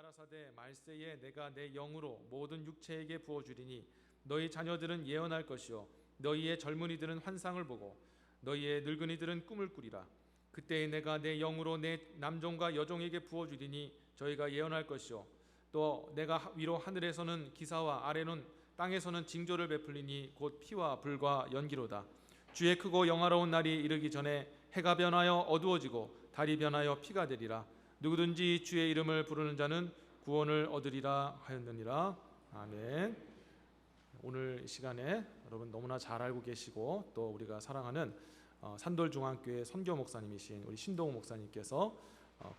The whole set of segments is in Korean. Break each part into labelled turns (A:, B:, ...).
A: 가라사대 말세에 내가 내 영으로 모든 육체에게 부어주리니 너희 자녀들은 예언할 것이요 너희의 젊은이들은 환상을 보고 너희의 늙은이들은 꿈을 꾸리라. 그때에 내가 내 영으로 내 남종과 여종에게 부어주리니 저희가 예언할 것이요 또 내가 위로 하늘에서는 기사와 아래는 땅에서는 징조를 베풀리니 곧 피와 불과 연기로다. 주의 크고 영화로운 날이 이르기 전에 해가 변하여 어두워지고 달이 변하여 피가 되리라. 누구든지 주의 이름을 부르는 자는 구원을 얻으리라 하였느니라. 아멘. 오늘 시간에 여러분 너무나 잘 알고 계시고 또 우리가 사랑하는 산돌중앙교회 선교 목사님이신 우리 신동우 목사님께서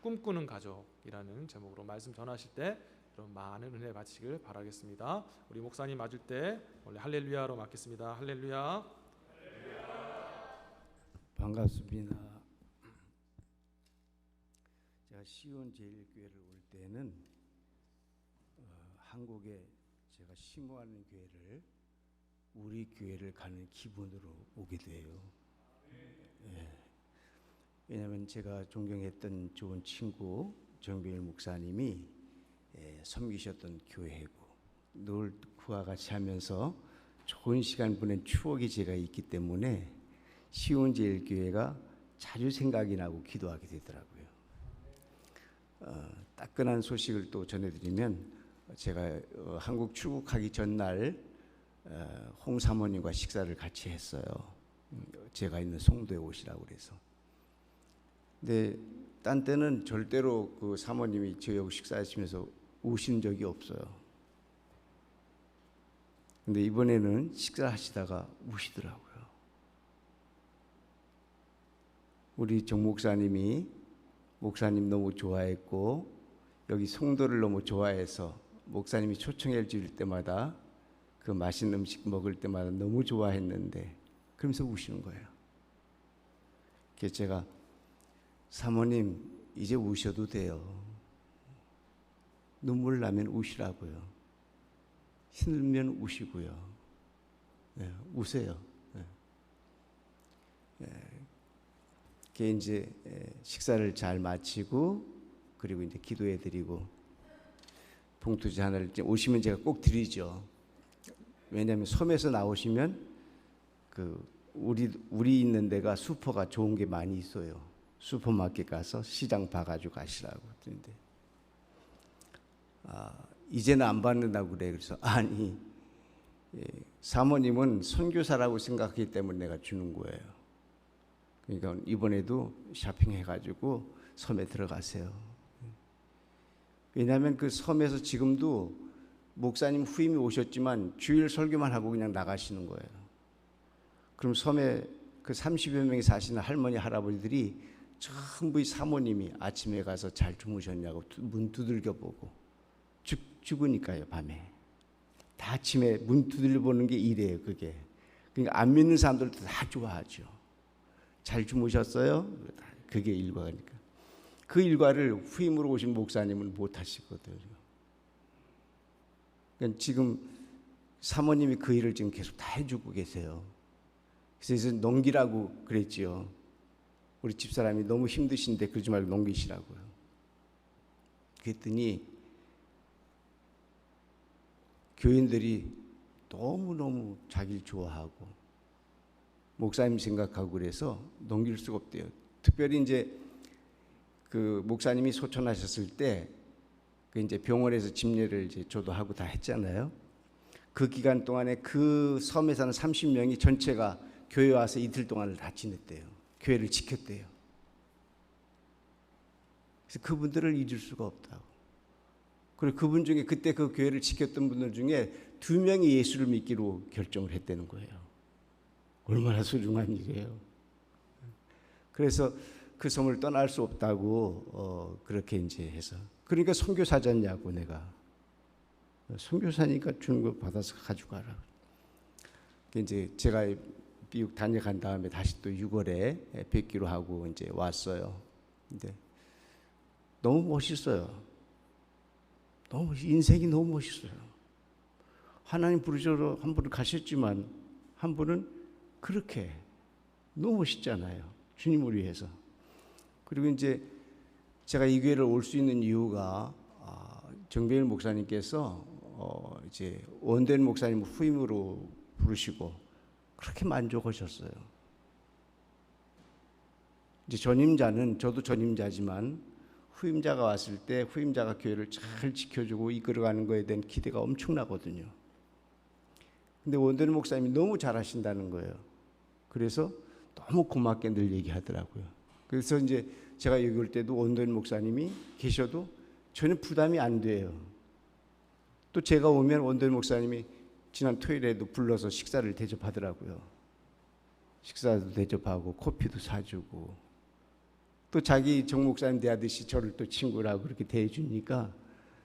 A: 꿈꾸는 가족이라는 제목으로 말씀 전하실 때 여러분 많은 은혜 받으시길 바라겠습니다. 우리 목사님 맞을 때 원래 할렐루야로 맡겠습니다. 할렐루야.
B: 반갑습니다. 제가 시온 제일교회를 올 때는 한국에 제가 심호하는 교회를 우리 교회를 가는 기분으로 오게 돼요. 왜냐하면 제가 존경했던 좋은 친구 정병일 목사님이 섬기셨던 교회고 늘 그와 같이 하면서 좋은 시간 보낸 추억이 제가 있기 때문에 시온제일교회가 자주 생각이 나고 기도하게 되더라고요. 따끈한 소식을 또 전해드리면 제가 한국 출국하기 전날 홍 사모님과 식사를 같이 했어요. 제가 있는 송도에 오시라고 그래서. 근데 딴 때는 절대로 그 사모님이 저희하고 식사하시면서 우신 적이 없어요. 근데 이번에는 식사하시다가 우시더라고요. 우리 정 목사님이 목사님 너무 좋아했고 여기 송도를 너무 좋아해서 목사님이 초청해 줄 때마다 그 맛있는 음식 먹을 때마다 너무 좋아했는데 그러면서 우시는 거예요. 그래서 제가 사모님 이제 우셔도 돼요. 눈물 나면 우시라고요. 힘들면 우시고요. 우세요. 이제 식사를 잘 마치고 그리고 이제 기도해드리고 봉투지 하나를 오시면 제가 꼭 드리죠. 왜냐하면 섬에서 나오시면 그 우리 있는 데가 슈퍼가 좋은 게 많이 있어요. 슈퍼마켓 가서 시장 봐가지고 가시라고 했는데 이제는 안 받는다고 그래. 그래서 아니 사모님은 선교사라고 생각하기 때문에 내가 주는 거예요. 그러니까 이번에도 쇼핑해가지고 섬에 들어가세요. 왜냐하면 그 섬에서 지금도 목사님 후임이 오셨지만 주일 설교만 하고 그냥 나가시는 거예요. 그럼 섬에 그 30여 명이 사시는 할머니 할아버지들이 전부 사모님이 아침에 가서 잘 주무셨냐고 문 두들겨 보고 죽으니까요. 밤에 다 아침에 문 두들겨 보는 게 이래요. 그게 그러니까 안 믿는 사람들도 다 좋아하죠. 잘 주무셨어요? 그게 일과니까. 그 일과를 후임으로 오신 목사님은 못 하시거든요. 그러니까 지금 사모님이 그 일을 지금 계속 다 해주고 계세요. 그래서 넘기라고 그랬지요. 우리 집사람이 너무 힘드신데 그러지 말고 넘기시라고요. 그랬더니 교인들이 너무너무 자기를 좋아하고 목사님 생각하고 그래서 넘길 수가 없대요. 특별히 이제 그 목사님이 소천하셨을 때 그 이제 병원에서 집례를 이제 저도 하고 다 했잖아요. 그 기간 동안에 그 섬에 사는 30명이 전체가 교회 와서 이틀 동안을 다 지냈대요. 교회를 지켰대요. 그래서 그분들을 잊을 수가 없다고. 그리고 그분 중에 그때 그 교회를 지켰던 분들 중에 2명이 예수를 믿기로 결정을 했다는 거예요. 얼마나 소중한 일이에요. 그래서 그 섬을 떠날 수 없다고 그렇게 이제 해서 그러니까 선교사잖냐고 내가 선교사니까 주는 거 받아서 가져가라. 이제 제가 미국 다녀간 다음에 다시 또 6월에 뵙기로 하고 이제 왔어요. 근데 너무 멋있어요. 너무 인생이 너무 멋있어요. 하나님 부르셔서 한 분을 가셨지만 한 분은 그렇게 너무 멋있잖아요. 주님을 위해서. 그리고 이제 제가 이 교회를 올 수 있는 이유가 정배일 목사님께서 이제 원된 목사님 후임으로 부르시고 그렇게 만족하셨어요. 이제 전임자는 저도 전임자지만 후임자가 왔을 때 후임자가 교회를 잘 지켜주고 이끌어가는 거에 대한 기대가 엄청나거든요. 근데 원된 목사님이 너무 잘하신다는 거예요. 그래서 너무 고맙게 늘 얘기하더라고요. 그래서 이제 제가 여기 올 때도 원된 목사님이 계셔도 전혀 부담이 안 돼요. 또 제가 오면 원된 목사님이 지난 토요일에도 불러서 식사를 대접하더라고요. 식사도 대접하고 커피도 사주고 또 자기 정 목사님 대하듯이 저를 또 친구라고 그렇게 대해주니까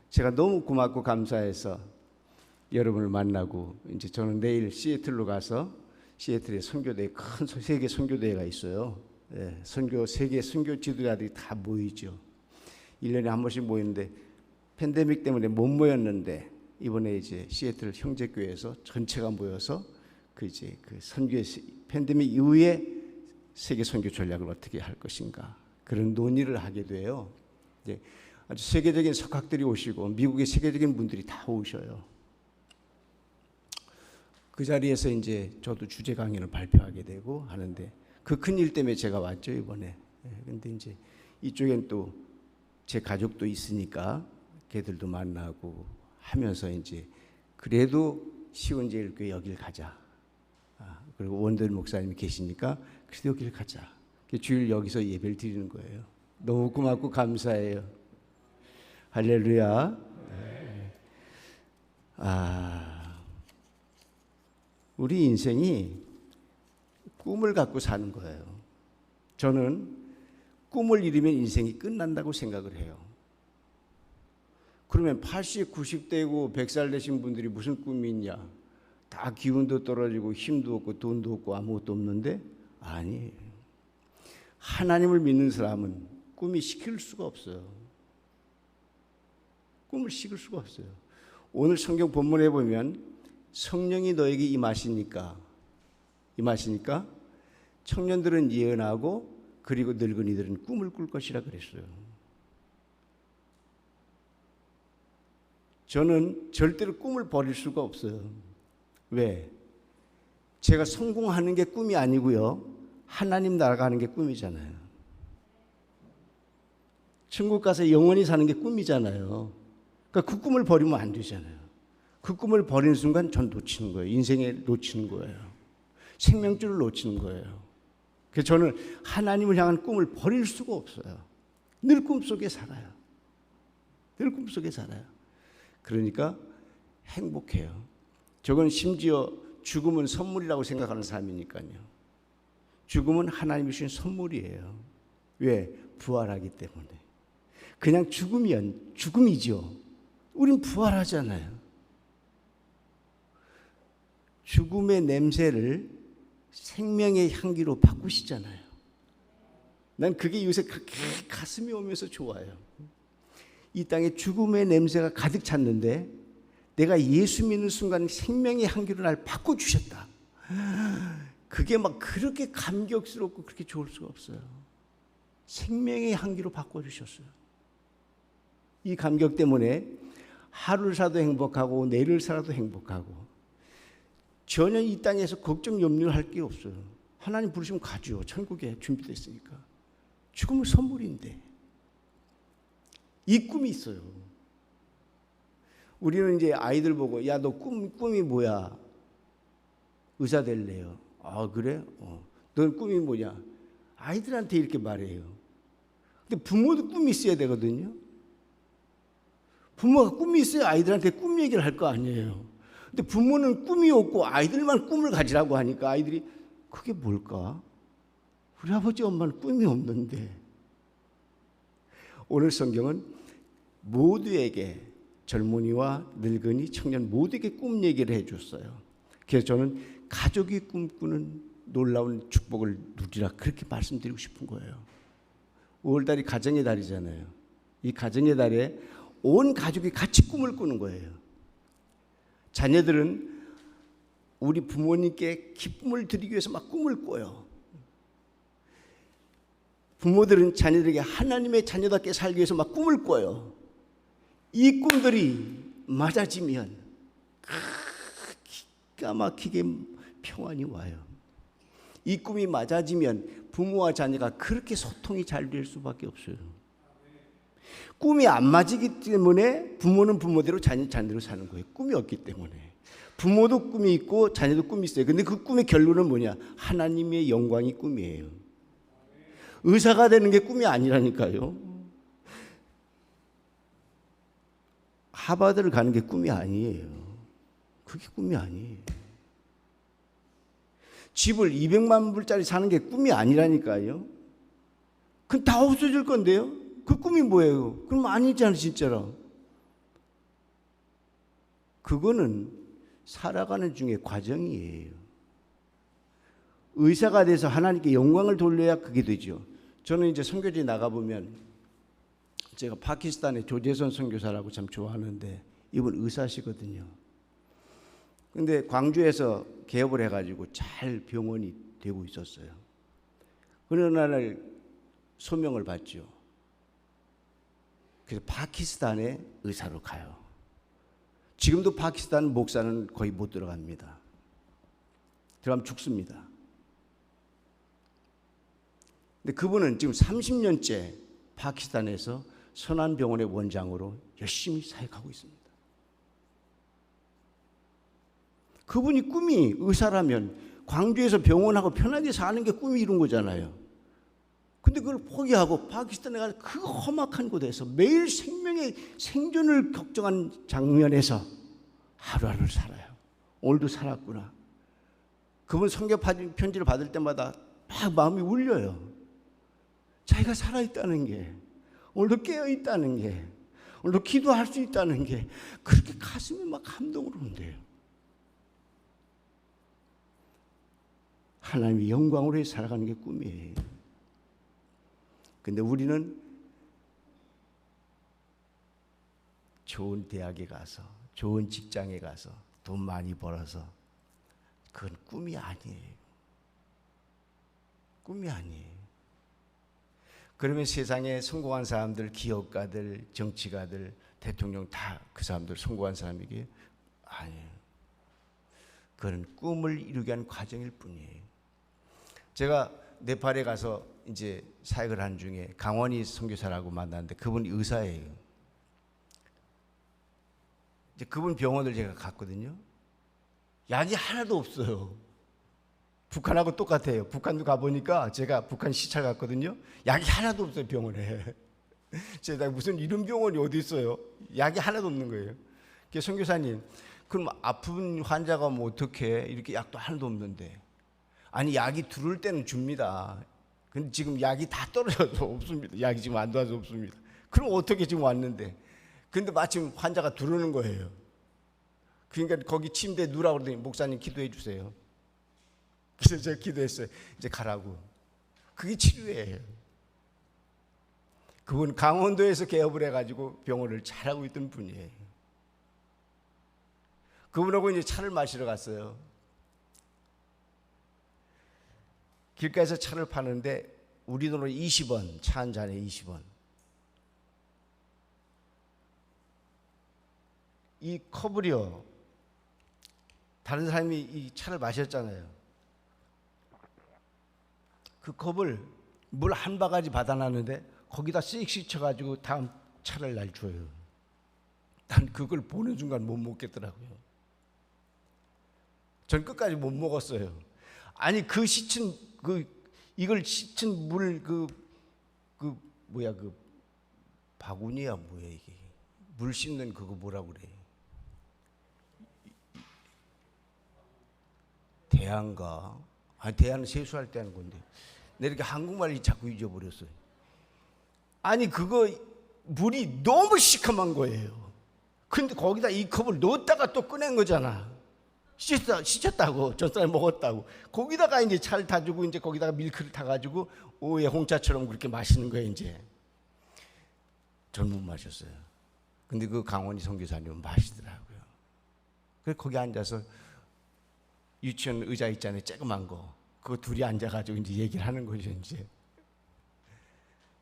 B: 제가 너무 고맙고 감사해서 여러분을 만나고 이제 저는 내일 시애틀로 가서 시애틀에 선교대 큰 세계 선교대회가 있어요. 예, 세계 선교 지도자들이 다 모이죠. 1년에 한 번씩 모이는데 팬데믹 때문에 못 모였는데 이번에 이제 시애틀 형제교회에서 전체가 모여서 그 선교의 팬데믹 이후에 세계 선교 전략을 어떻게 할 것인가 그런 논의를 하게 돼요. 이제 아주 세계적인 석학들이 오시고 미국의 세계적인 분들이 다 오셔요. 그 자리에서 이제 저도 주제 강연을 발표하게 되고 하는데 그 큰 일 때문에 제가 왔죠 이번에. 근데 이제 이쪽엔 또 제 가족도 있으니까 걔들도 만나고 하면서 이제 그래도 시온제일교회 여길 가자. 그리고 원들 목사님이 계시니까 그래도 여길 가자. 주일 여기서 예배를 드리는 거예요. 너무 고맙고 감사해요. 할렐루야. 우리 인생이 꿈을 갖고 사는 거예요. 저는 꿈을 이루면 인생이 끝난다고 생각을 해요. 그러면 80, 90대고 100살 되신 분들이 무슨 꿈이 있냐? 다 기운도 떨어지고 힘도 없고 돈도 없고 아무것도 없는데 아니에요. 하나님을 믿는 사람은 꿈이 시킬 수가 없어요. 꿈을 시킬 수가 없어요. 오늘 성경 본문에 보면 성령이 너에게 임하시니까 청년들은 예언하고 그리고 늙은이들은 꿈을 꿀 것이라 그랬어요. 저는 절대로 꿈을 버릴 수가 없어요. 왜? 제가 성공하는 게 꿈이 아니고요. 하나님 나라 가는 게 꿈이잖아요. 천국 가서 영원히 사는 게 꿈이잖아요. 그러니까 그 꿈을 버리면 안 되잖아요. 그 꿈을 버리는 순간 전 놓치는 거예요. 인생에 놓치는 거예요. 생명줄을 놓치는 거예요. 그래서 저는 하나님을 향한 꿈을 버릴 수가 없어요. 늘 꿈속에 살아요. 늘 꿈속에 살아요. 그러니까 행복해요. 저건 심지어 죽음은 선물이라고 생각하는 사람이니까요. 죽음은 하나님이 주신 선물이에요. 왜? 부활하기 때문에. 그냥 죽음이죠. 우린 부활하잖아요. 죽음의 냄새를 생명의 향기로 바꾸시잖아요. 난 그게 요새 그렇게 가슴이 오면서 좋아요. 이 땅에 죽음의 냄새가 가득 찼는데 내가 예수 믿는 순간 생명의 향기로 날 바꿔주셨다. 그게 막 그렇게 감격스럽고 그렇게 좋을 수가 없어요. 생명의 향기로 바꿔주셨어요. 이 감격 때문에 하루를 살아도 행복하고 내일을 살아도 행복하고 전혀 이 땅에서 걱정 염려할 게 없어요. 하나님 부르시면 가죠. 천국에 준비됐으니까. 죽음은 선물인데 이 꿈이 있어요. 우리는 이제 아이들 보고 야, 너 꿈이 뭐야? 의사 될래요. 아, 그래? 넌 꿈이 뭐냐? 아이들한테 이렇게 말해요. 근데 부모도 꿈이 있어야 되거든요. 부모가 꿈이 있어야 아이들한테 꿈 얘기를 할 거 아니에요. 근데 부모는 꿈이 없고 아이들만 꿈을 가지라고 하니까 아이들이 그게 뭘까? 우리 아버지 엄마는 꿈이 없는데. 오늘 성경은 모두에게 젊은이와 늙은이, 청년 모두에게 꿈 얘기를 해줬어요. 그래서 저는 가족이 꿈꾸는 놀라운 축복을 누리라 그렇게 말씀드리고 싶은 거예요. 5월달이 가정의 달이잖아요. 이 가정의 달에 온 가족이 같이 꿈을 꾸는 거예요. 자녀들은 우리 부모님께 기쁨을 드리기 위해서 막 꿈을 꿔요. 부모들은 자녀들에게 하나님의 자녀답게 살기 위해서 막 꿈을 꿔요. 이 꿈들이 맞아지면 기가 막히게 평안이 와요. 이 꿈이 맞아지면 부모와 자녀가 그렇게 소통이 잘 될 수밖에 없어요. 꿈이 안 맞기 때문에 부모는 부모대로 자녀대로 사는 거예요. 꿈이 없기 때문에. 부모도 꿈이 있고 자녀도 꿈이 있어요. 근데 그 꿈의 결론은 뭐냐? 하나님의 영광이 꿈이에요. 의사가 되는 게 꿈이 아니라니까요. 하버드를 가는 게 꿈이 아니에요. 그게 꿈이 아니에요. 집을 200만 불짜리 사는 게 꿈이 아니라니까요. 그건 다 없어질 건데요. 그 꿈이 뭐예요? 그럼 아니잖아요, 진짜로. 그거는 살아가는 중에 과정이에요. 의사가 돼서 하나님께 영광을 돌려야 그게 되죠. 저는 이제 선교지에 나가보면 제가 파키스탄의 조재선 선교사라고 참 좋아하는데 이분 의사시거든요. 근데 광주에서 개업을 해가지고 잘 병원이 되고 있었어요. 어느 날 소명을 받죠. 그래서 파키스탄에 의사로 가요. 지금도 파키스탄 목사는 거의 못 들어갑니다. 들어가면 죽습니다. 근데 그분은 지금 30년째 파키스탄에서 선안병원의 원장으로 열심히 사역하고 있습니다. 그분이 꿈이 의사라면 광주에서 병원하고 편하게 사는 게 꿈이 이룬 거잖아요. 근데 그걸 포기하고 파키스탄에 가서 그 험악한 곳에서 매일 생명의 생존을 걱정한 장면에서 하루하루를 살아요. 오늘도 살았구나. 그분 성경 편지를 받을 때마다 막 마음이 울려요. 자기가 살아있다는 게, 오늘도 깨어있다는 게, 오늘도 기도할 수 있다는 게 그렇게 가슴이 막 감동으로 온대요. 하나님의 영광으로 살아가는 게 꿈이에요. 근데 우리는 좋은 대학에 가서, 좋은 직장에 가서 돈 많이 벌어서 그건 꿈이 아니에요. 꿈이 아니에요. 그러면 세상에 성공한 사람들, 기업가들, 정치가들, 대통령 다 그 사람들 성공한 사람이게 아니에요. 그건 꿈을 이루게 한 과정일 뿐이에요. 제가 네팔에 가서 이제 사역을 한 중에 강원희 선교사라고 만났는데 그분이 의사예요. 이제 그분 병원을 제가 갔거든요. 약이 하나도 없어요. 북한하고 똑같아요. 북한도 가보니까 제가 북한 시찰 갔거든요. 약이 하나도 없어요, 병원에. 제가 무슨 이런 병원이 어디 있어요? 약이 하나도 없는 거예요. 그래서 선교사님, 그럼 아픈 환자가 뭐 어떻게 이렇게 약도 하나도 없는데. 아니, 약이 들어올 때는 줍니다. 근데 지금 약이 다 떨어져서 없습니다. 약이 지금 안 들어와서 없습니다. 그럼 어떻게 지금 왔는데? 근데 마침 환자가 들어오는 거예요. 그러니까 거기 침대에 누라고 그러더니 목사님 기도해 주세요. 그래서 제가 기도했어요. 이제 가라고. 그게 치료예요. 그분 강원도에서 개업을 해가지고 병원을 잘하고 있던 분이에요. 그분하고 이제 차를 마시러 갔어요. 길가에서 차를 파는데 우리 돈으로 20원, 차 한 잔에 20원. 이 컵을요, 다른 사람이 이 차를 마셨잖아요. 그 컵을 물 한 바가지 받아놨는데 거기다 씩 쳐가지고 다음 차를 날 줘요. 난 그걸 보는 순간 못 먹겠더라고요. 전 끝까지 못 먹었어요. 아니 그 씻은 이걸 씻은 물 뭐야 그 바구니야 뭐야 이게 물 씻는 그거 뭐라고 그래? 대안가? 아니 대안은 세수할 때 하는 건데 내가 이렇게 한국말을 자꾸 잊어버렸어요. 아니 그거 물이 너무 시커먼 거예요. 근데 거기다 이 컵을 넣었다가 또 꺼낸 거잖아. 씻었다고 전 사람이 먹었다고 거기다가 이제 차를 타주고 이제 거기다가 밀크를 타가지고 오후에 홍차처럼 그렇게 마시는 거예요. 이제 전 못 마셨어요. 근데 그 강원희 선교사님은 마시더라고요. 그래서 거기 앉아서 유치원 의자 있잖아요, 조그만 거. 그거 둘이 앉아가지고 이제 얘기를 하는 거죠. 이제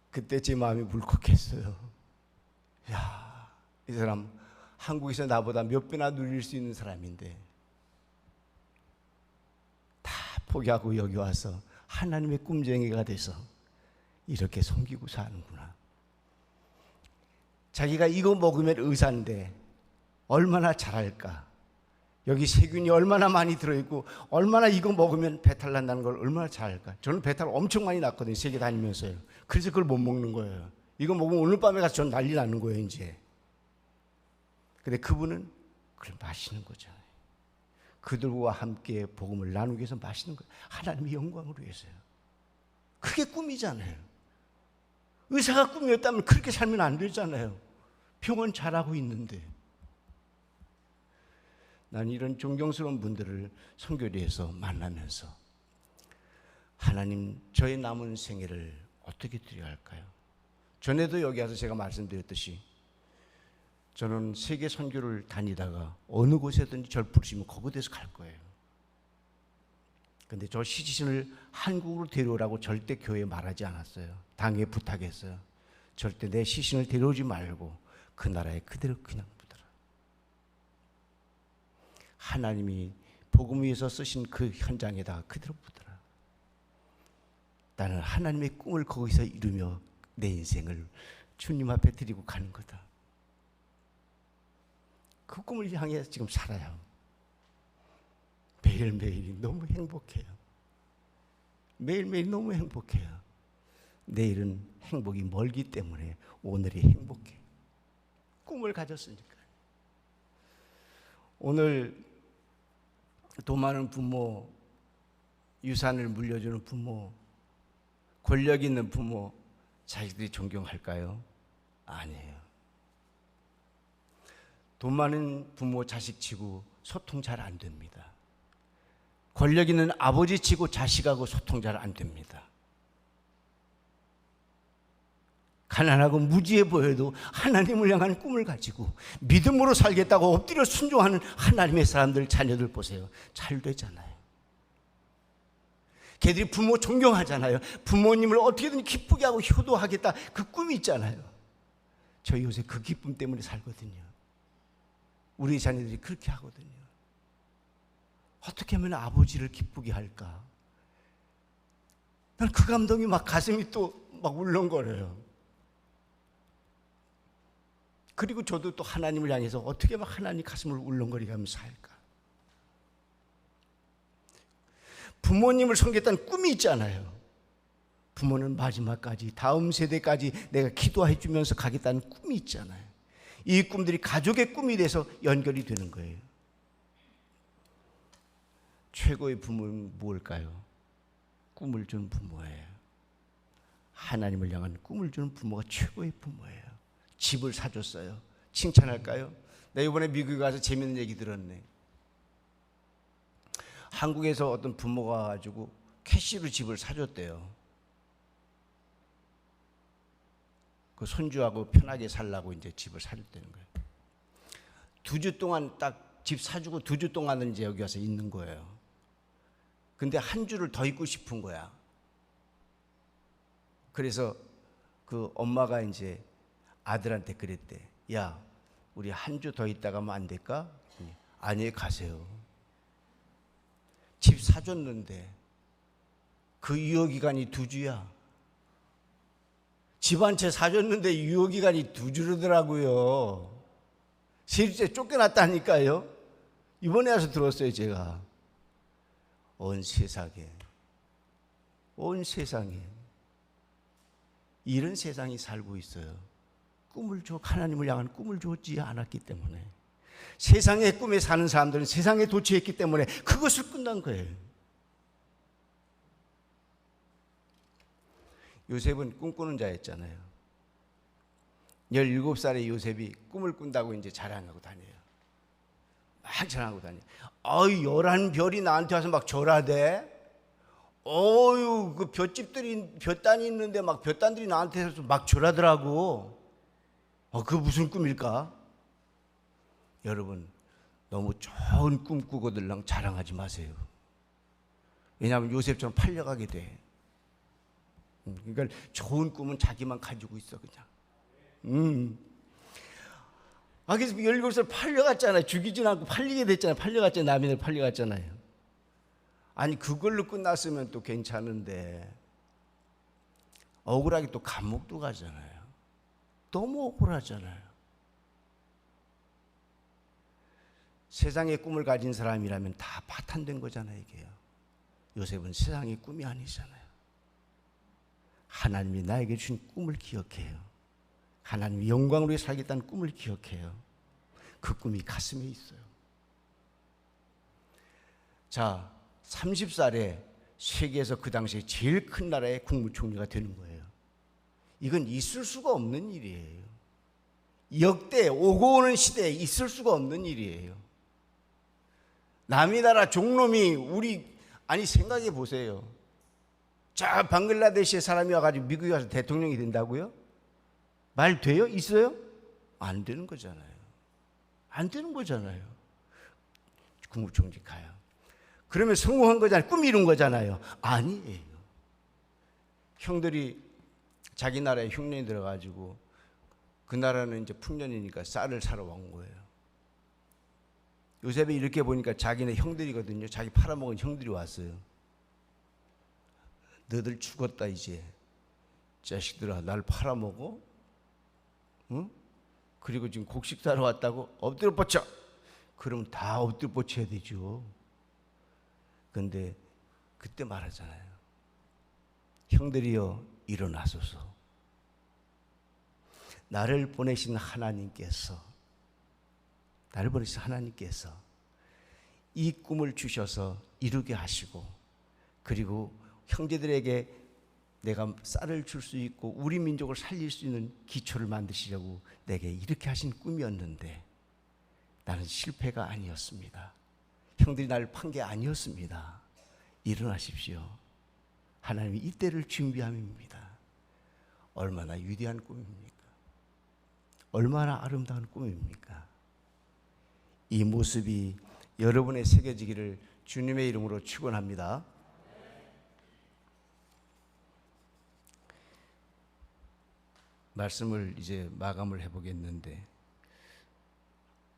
B: 그때 제 마음이 울컥했어요. 야, 이 사람 한국에서 나보다 몇 배나 누릴 수 있는 사람인데 다 포기하고 여기 와서 하나님의 꿈쟁이가 돼서 이렇게 섬기고 사는구나. 자기가 이거 먹으면 의사인데 얼마나 잘할까. 여기 세균이 얼마나 많이 들어있고 얼마나 이거 먹으면 배탈 난다는 걸 얼마나 잘할까. 저는 배탈 엄청 많이 났거든요, 세계 다니면서요. 그래서 그걸 못 먹는 거예요. 이거 먹으면 오늘 밤에 가서 전 난리 나는 거예요 이제. 근데 그분은 그걸 마시는 거잖아요. 그들과 함께 복음을 나누기 위해서 마시는 거예요. 하나님의 영광을 위해서요. 그게 꿈이잖아요. 의사가 꿈이었다면 그렇게 살면 안 되잖아요. 병원 잘하고 있는데. 난 이런 존경스러운 분들을 선교리에서 만나면서 하나님, 저의 남은 생애를 어떻게 드려야 할까요? 전에도 여기 와서 제가 말씀드렸듯이 저는 세계 선교를 다니다가 어느 곳에든지 절 부르시면 그곳에서 갈 거예요. 근데 저 시신을 한국으로 데려오라고 절대 교회에 말하지 않았어요. 당에 부탁했어요. 절대 내 시신을 데려오지 말고 그 나라에 그대로 그냥 묻어라. 하나님이 복음 위에서 쓰신 그 현장에다가 그대로 묻어라. 나는 하나님의 꿈을 거기서 이루며 내 인생을 주님 앞에 드리고 가는 거다. 그 꿈을 향해 지금 살아요. 매일매일이 너무 행복해요. 매일매일 너무 행복해요. 내일은 행복이 멀기 때문에 오늘이 행복해. 꿈을 가졌으니까. 오늘 돈 많은 부모, 유산을 물려주는 부모, 권력 있는 부모, 자식들이 존경할까요? 아니에요. 돈 많은 부모 자식 치고 소통 잘 안 됩니다. 권력 있는 아버지 치고 자식하고 소통 잘 안 됩니다. 가난하고 무지해 보여도 하나님을 향한 꿈을 가지고 믿음으로 살겠다고 엎드려 순종하는 하나님의 사람들, 자녀들 보세요. 잘 되잖아요. 걔들이 부모 존경하잖아요. 부모님을 어떻게든 기쁘게 하고 효도하겠다, 그 꿈이 있잖아요. 저 요새 그 기쁨 때문에 살거든요. 우리 자녀들이 그렇게 하거든요. 어떻게 하면 아버지를 기쁘게 할까? 난 그 감동이 막 가슴이 또 막 울렁거려요. 그리고 저도 또 하나님을 향해서 어떻게 막 하나님 가슴을 울렁거리게 하면서 살까? 부모님을 섬기겠다는 꿈이 있잖아요. 부모는 마지막까지, 다음 세대까지 내가 기도해 주면서 가겠다는 꿈이 있잖아요. 이 꿈들이 가족의 꿈이 돼서 연결이 되는 거예요. 최고의 부모는 무엇일까요? 꿈을 주는 부모예요. 하나님을 향한 꿈을 주는 부모가 최고의 부모예요. 집을 사줬어요. 칭찬할까요? 나 이번에 미국에 가서 재밌는 얘기 들었네. 한국에서 어떤 부모가 와가지고 캐시로 집을 사줬대요. 그 손주하고 편하게 살라고 이제 집을 사줬다는 거예요. 2주 동안 딱 집 사주고 2주 동안은 이제 여기 와서 있는 거예요. 근데 한 주를 더 있고 싶은 거야. 그래서 그 엄마가 이제 아들한테 그랬대. 야, 우리 한 주 더 있다 가면 안 될까? 아니, 가세요. 집 사줬는데 그 유효기간이 2주야. 집 한 채 사줬는데 유효기간이 2주더라고요. 세입자 쫓겨났다니까요. 이번에 와서 들었어요, 제가. 온 세상에 이런 세상이 살고 있어요. 하나님을 향한 꿈을 주지 않았기 때문에. 세상의 꿈에 사는 사람들은 세상에 도취했기 때문에 그것을 끝난 거예요. 요셉은 꿈꾸는 자였잖아요. 17살의 요셉이 꿈을 꾼다고 이제 자랑하고 다녀요. 막 자랑하고 다녀요. 11별이 나한테 와서 막 절하대. 그 볕단이 있는데 막 볕단들이 나한테 와서 막 절하더라고. 그거 무슨 꿈일까? 여러분, 너무 좋은 꿈 꾸고들랑 자랑하지 마세요. 왜냐하면 요셉처럼 팔려가게 돼. 그러니까 좋은 꿈은 자기만 가지고 있어, 그냥. 그래서 17살 팔려갔잖아요. 죽이진 않고 팔리게 됐잖아요. 팔려갔잖아요. 남인을 팔려갔잖아요. 아니 그걸로 끝났으면 또 괜찮은데 억울하게 또 감옥도 가잖아요. 너무 억울하잖아요. 세상의 꿈을 가진 사람이라면 다 파탄된 거잖아요. 이게요. 요셉은 세상의 꿈이 아니잖아요. 하나님이 나에게 주신 꿈을 기억해요. 하나님이 영광으로 살겠다는 꿈을 기억해요. 그 꿈이 가슴에 있어요. 자, 30살에 세계에서 그 당시에 제일 큰 나라의 국무총리가 되는 거예요. 이건 있을 수가 없는 일이에요. 역대 오고 오는 시대에 있을 수가 없는 일이에요. 남의 나라 종놈이 아니 생각해 보세요. 자, 방글라데시의 사람이 와가지고 미국에 가서 대통령이 된다고요? 말 돼요? 있어요? 안 되는 거잖아요. 안 되는 거잖아요. 국무총리 가요. 그러면 성공한 거잖아요. 꿈 이룬 거잖아요. 아니에요. 형들이 자기 나라에 흉년이 들어가지고 그 나라는 이제 풍년이니까 쌀을 사러 온 거예요. 요셉이 이렇게 보니까 자기네 형들이거든요. 자기 팔아먹은 형들이 왔어요. 너들 죽었다 이제. 자식들아 날 팔아먹어? 응? 그리고 지금 곡식 사러 왔다고? 엎드려 뻗쳐. 그러면 다 엎드려 뻗쳐야 되죠. 근데 그때 말하잖아요. 형들이여 일어나소서. 나를 보내신 하나님께서 이 꿈을 주셔서 이루게 하시고, 그리고 형제들에게 내가 쌀을 줄 수 있고 우리 민족을 살릴 수 있는 기초를 만드시려고 내게 이렇게 하신 꿈이었는데 나는 실패가 아니었습니다. 형들이 나를 판 게 아니었습니다. 일어나십시오. 하나님이 이때를 준비함입니다. 얼마나 위대한 꿈입니까? 얼마나 아름다운 꿈입니까? 이 모습이 여러분의 새겨지기를 주님의 이름으로 축원합니다. 말씀을 이제 마감을 해보겠는데,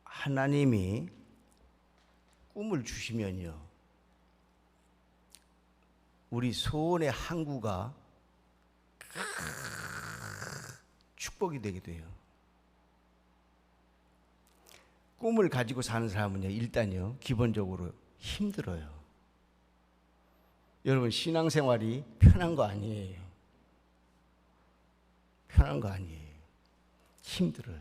B: 하나님이 꿈을 주시면요, 우리 소원의 항구가 축복이 되게 돼요. 꿈을 가지고 사는 사람은요, 일단요, 기본적으로 힘들어요. 여러분, 신앙생활이 편한 거 아니에요. 편한 거 아니에요. 힘들어요.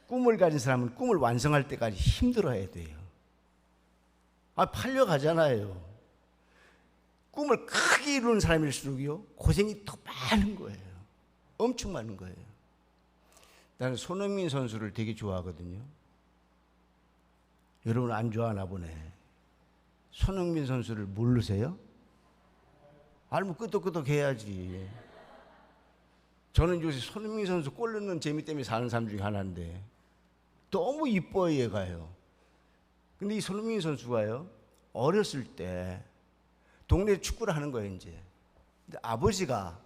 B: 꿈을 가진 사람은 꿈을 완성할 때까지 힘들어야 돼요. 팔려가잖아요. 꿈을 크게 이루는 사람일수록요, 고생이 더 많은 거예요. 엄청 많은 거예요. 나는 손흥민 선수를 되게 좋아하거든요. 여러분 안 좋아하나 보네. 손흥민 선수를 모르세요? 알면 끄덕끄덕 해야지. 저는 요새 손흥민 선수 골 넣는 재미 때문에 사는 사람 중에 하나인데 너무 이뻐요, 얘가요. 근데 이 손흥민 선수가요, 어렸을 때 동네에 축구를 하는 거예요, 이제. 근데 아버지가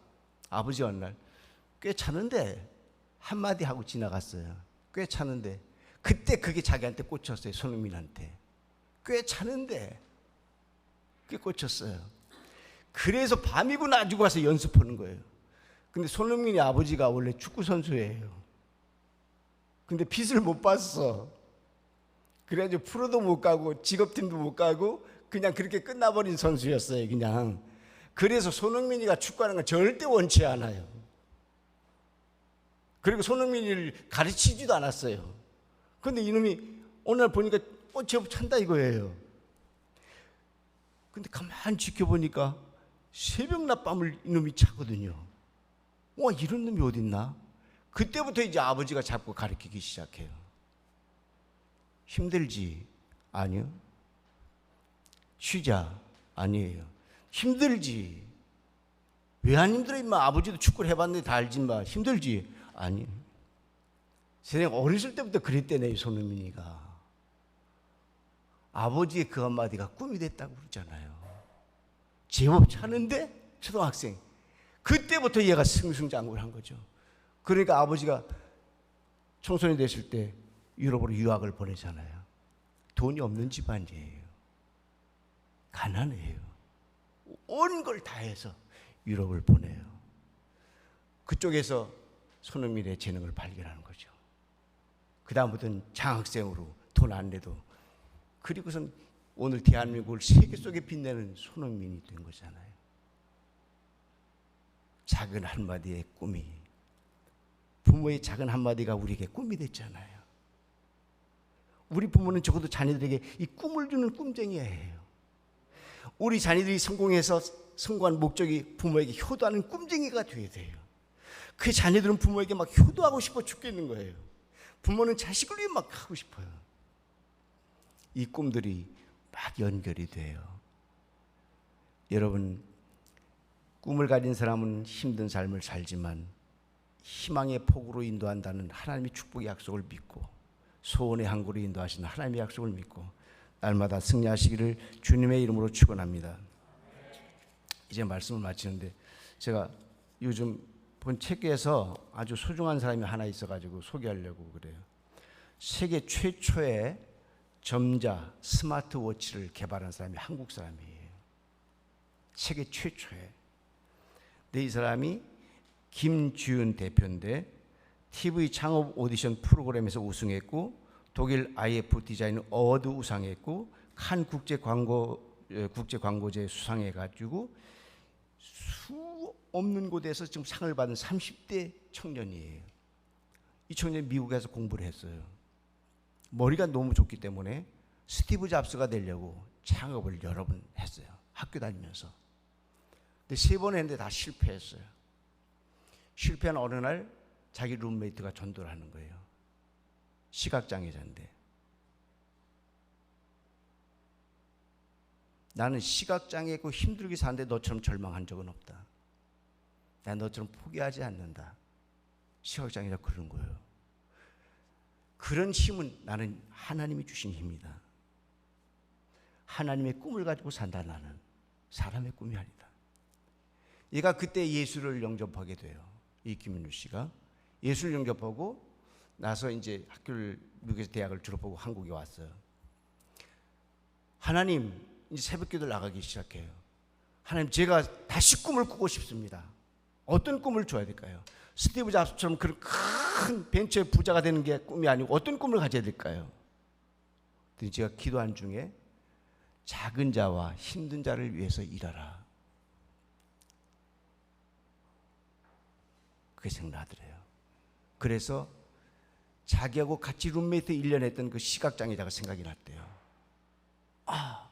B: 어느 날 꽤 차는데 한마디 하고 지나갔어요. 꽤 차는데 그때 그게 자기한테 꽂혔어요, 손흥민한테. 꽤 차는데 꽤 꽂혔어요. 그래서 밤이고 낮이고 와서 연습하는 거예요. 근데 손흥민이 아버지가 원래 축구 선수예요. 근데 빚을 못 봤어. 그래가지고 프로도 못 가고 직업팀도 못 가고 그냥 그렇게 끝나버린 선수였어요, 그냥. 그래서 손흥민이가 축구하는 건 절대 원치 않아요. 그리고 손흥민이를 가르치지도 않았어요. 근데 이놈이 어느 날 보니까 제법 찬다 이거예요. 근데 가만히 지켜보니까 새벽 낮밤을 이놈이 차거든요. 와, 이런 놈이 어딨나? 그때부터 이제 아버지가 잡고 가르치기 시작해요. 힘들지? 아니요. 쉬자? 아니에요. 힘들지? 왜 안 힘들어 임마? 아버지도 축구를 해봤는데 다 알지 임마. 힘들지? 아니요. 세상 어렸을 때부터 그랬대네, 손흥민이가. 아버지의 그 한마디가 꿈이 됐다고 그러잖아요. 제법 차는데 초등학생. 그때부터 얘가 승승장구를 한 거죠. 그러니까 아버지가 청소년이 됐을 때 유럽으로 유학을 보내잖아요. 돈이 없는 집안이에요. 가난해요. 온 걸 다 해서 유럽을 보내요. 그쪽에서 손흥민의 재능을 발견하는 거죠. 그 다음부터는 장학생으로 돈 안 내도, 그리고선 오늘 대한민국을 세계 속에 빛내는 손흥민이 된 거잖아요. 작은 한마디의 꿈이, 부모의 작은 한마디가 우리에게 꿈이 됐잖아요. 우리 부모는 적어도 자녀들에게 이 꿈을 주는 꿈쟁이예요. 우리 자녀들이 성공해서 성공한 목적이 부모에게 효도하는 꿈쟁이가 되어야 돼요. 그 자녀들은 부모에게 막 효도하고 싶어 죽겠는 거예요. 부모는 자식을 위해 막 하고 싶어요. 이 꿈들이 막 연결이 돼요. 여러분, 꿈을 가진 사람은 힘든 삶을 살지만 희망의 폭으로 인도한다는 하나님의 축복의 약속을 믿고, 소원의 항구로 인도하시는 하나님의 약속을 믿고 날마다 승리하시기를 주님의 이름으로 축원합니다. 이제 말씀을 마치는데, 제가 요즘 본 책에서 아주 소중한 사람이 하나 있어가지고 소개하려고 그래요. 세계 최초의 점자 스마트워치를 개발한 사람이 한국 사람이에요. 세계 최초의. 근데 이 사람이 김주윤 대표인데, TV 창업 오디션 프로그램에서 우승했고, 독일 IF 디자인 어워드 우상했고, 칸 국제 광고제 수상해가지고 수 없는 곳에서 지금 상을 받은 30대 청년이에요. 이 청년이 미국에서 공부를 했어요. 머리가 너무 좋기 때문에 스티브 잡스가 되려고 창업을 여러 번 했어요. 학교 다니면서. 근데 3번 했는데 다 실패했어요. 실패한 어느 날 자기 룸메이트가 전도를 하는 거예요. 시각장애자인데. 나는 시각장애고 힘들게 사는데 너처럼 절망한 적은 없다. 난 너처럼 포기하지 않는다. 시각장애자 그러는 거예요. 그런 힘은 나는 하나님이 주신 힘이다. 하나님의 꿈을 가지고 산다. 나는 사람의 꿈이 아니다. 얘가 그때 예수를 영접하게 돼요. 이 김윤우 씨가 예수를 영접하고 나서 이제 학교를, 미국에서 대학을 졸업하고 한국에 왔어요. 하나님, 이제 새벽기도 나가기 시작해요. 하나님, 제가 다시 꿈을 꾸고 싶습니다. 어떤 꿈을 줘야 될까요? 스티브 잡스처럼 그런 큰 벤처의 부자가 되는 게 꿈이 아니고 어떤 꿈을 가져야 될까요? 그랬더니 제가 기도한 중에 작은 자와 힘든 자를 위해서 일하라. 그게 생각나더래요. 그래서 자기하고 같이 룸메이트 1년 했던 그 시각장애자가 생각이 났대요. 아,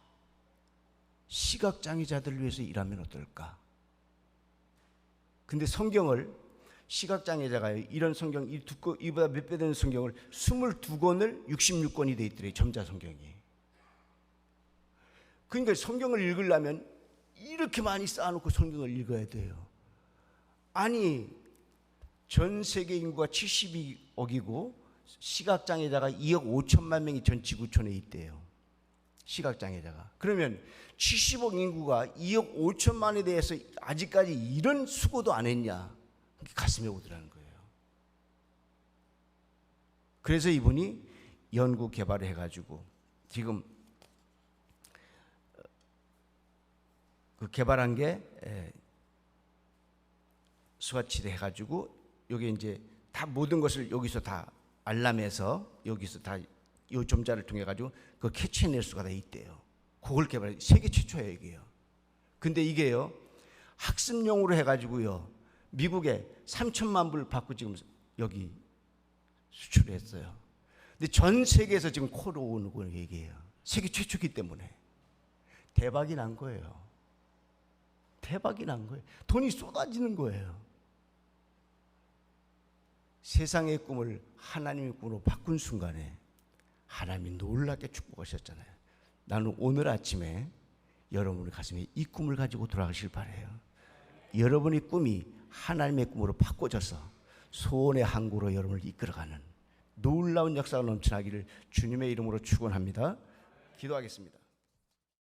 B: 시각장애자들을 위해서 일하면 어떨까? 근데 성경을, 시각장애자가 이런 성경, 이보다 몇 배 되는 성경을 22권을 66권이 돼 있더래요. 점자 성경이. 그러니까 성경을 읽으려면 이렇게 많이 쌓아놓고 성경을 읽어야 돼요. 아니, 전 세계 인구가 72억이고 시각장애자가 2억 5천만 명이 전 지구촌에 있대요. 시각장애자가. 그러면 70억 인구가 2억 5천만에 대해서 아직까지 이런 수고도 안 했냐, 가슴에 오더라는 거예요. 그래서 이분이 연구 개발을 해가지고 지금 그 개발한 게 스와치를 해가지고 여기 이제 다 모든 것을 여기서 다 알람해서 여기서 다 이 점자를 통해 가지고 그 캐치해낼 수가 다 있대요. 그걸 개발해, 세계 최초예요 이게요. 근데 이게요 학습용으로 해가지고요 미국에 3천만 불 받고 지금 여기 수출했어요. 근데 전 세계에서 지금 코로 오는 거 얘기해요. 세계 최초이기 때문에 대박이 난 거예요. 대박이 난 거예요. 돈이 쏟아지는 거예요. 세상의 꿈을 하나님의 꿈으로 바꾼 순간에 하나님이 놀랍게 축복하셨잖아요. 나는 오늘 아침에 여러분의 가슴에 이 꿈을 가지고 돌아가실 바래요. 여러분의 꿈이 하나님의 꿈으로 바꿔져서 소원의 항구로 여러분을 이끌어가는 놀라운 역사가 넘쳐나기를 주님의 이름으로 축원합니다. 기도하겠습니다.